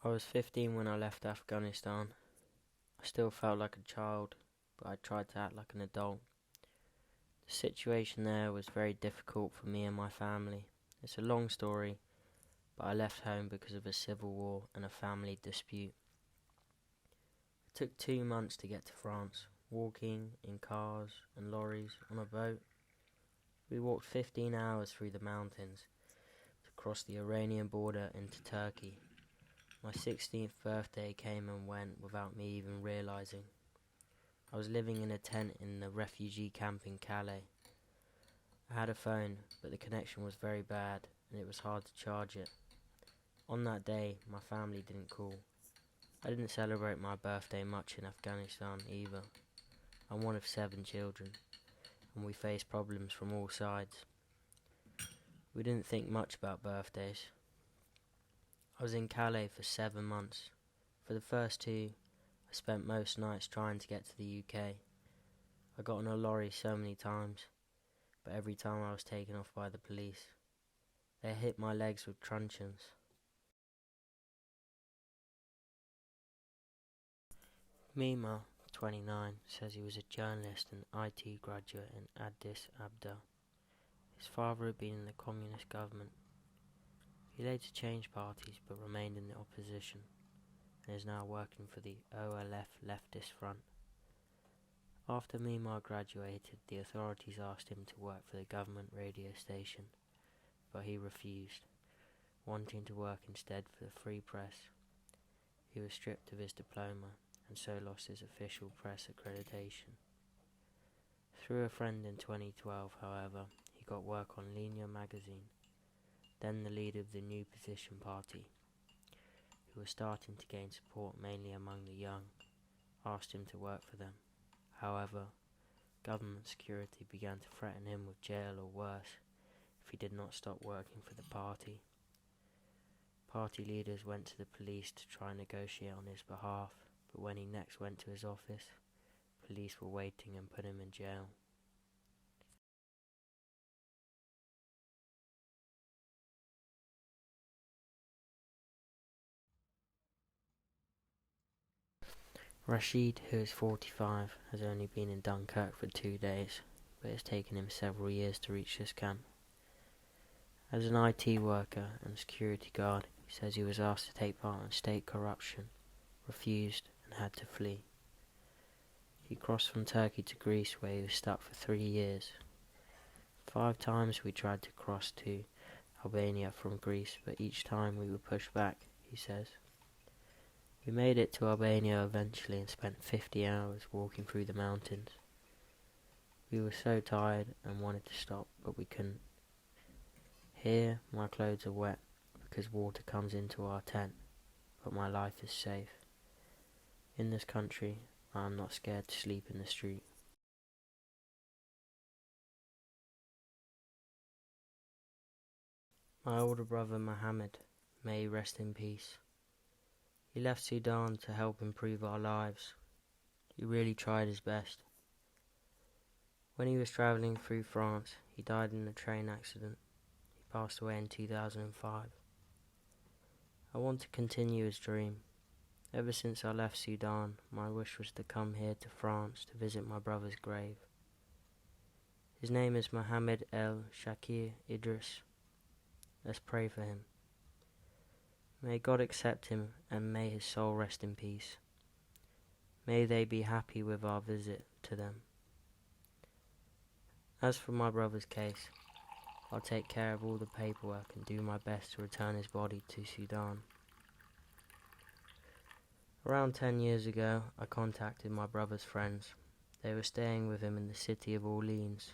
I was 15 when I left Afghanistan. I still felt like a child, but I tried to act like an adult. The situation there was very difficult for me and my family. It's a long story, but I left home because of a civil war and a family dispute. It took 2 months to get to France, walking in cars and lorries on a boat. We walked 15 hours through the mountains to cross the Iranian border into Turkey. My 16th birthday came and went without me even realizing. I was living in a tent in the refugee camp in Calais. I had a phone, but the connection was very bad and it was hard to charge it. On that day, my family didn't call. I didn't celebrate my birthday much in Afghanistan either. I'm one of 7 children, and we faced problems from all sides. We didn't think much about birthdays. I was in Calais for 7 months. For the first 2, I spent most nights trying to get to the UK. I got on a lorry so many times, but every time I was taken off by the police. They hit my legs with truncheons. Mima, 29, says he was a journalist and IT graduate in Addis Ababa. His father had been in the communist government. He later changed parties but remained in the opposition and is now working for the OLF leftist front. After Mima graduated, the authorities asked him to work for the government radio station, but he refused, wanting to work instead for the free press. He was stripped of his diploma and so lost his official press accreditation. Through a friend in 2012, however, he got work on Linia magazine, then the leader of the New Position Party, who was starting to gain support mainly among the young, asked him to work for them. However, government security began to threaten him with jail or worse if he did not stop working for the party. Party leaders went to the police to try and negotiate on his behalf, but when he next went to his office, police were waiting and put him in jail. Rashid, who is 45, has only been in Dunkirk for 2 days, but it's taken him several years to reach this camp. As an IT worker and security guard, he says he was asked to take part in state corruption, refused, and had to flee. He crossed from Turkey to Greece, where he was stuck for 3 years. 5 times we tried to cross to Albania from Greece, but each time we were pushed back, he says. We made it to Albania eventually and spent 50 hours walking through the mountains. We were so tired and wanted to stop, but we couldn't. Here, my clothes are wet because water comes into our tent, but my life is safe. In this country, I am not scared to sleep in the street. My older brother Mohammed, may he rest in peace. He left Sudan to help improve our lives. He really tried his best. When he was travelling through France, he died in a train accident. He passed away in 2005. I want to continue his dream. Ever since I left Sudan, my wish was to come here to France to visit my brother's grave. His name is Mohammed El Shakir Idris. Let's pray for him. May God accept him and may his soul rest in peace. May they be happy with our visit to them. As for my brother's case, I'll take care of all the paperwork and do my best to return his body to Sudan. Around 10 years ago, I contacted my brother's friends. They were staying with him in the city of Orleans.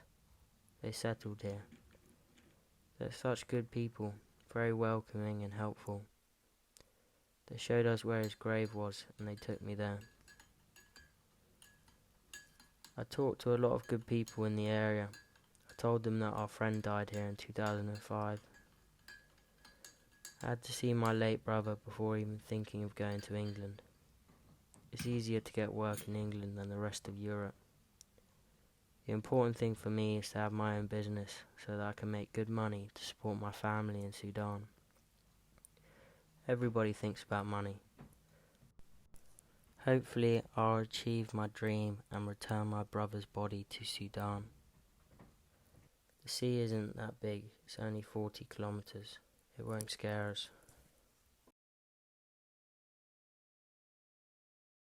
They settled here. They're such good people, very welcoming and helpful. They showed us where his grave was and they took me there. I talked to a lot of good people in the area. I told them that our friend died here in 2005. I had to see my late brother before even thinking of going to England. It's easier to get work in England than the rest of Europe. The important thing for me is to have my own business so that I can make good money to support my family in Sudan. Everybody thinks about money. Hopefully I'll achieve my dream and return my brother's body to Sudan. The sea isn't that big, it's only 40 kilometers. It won't scare us.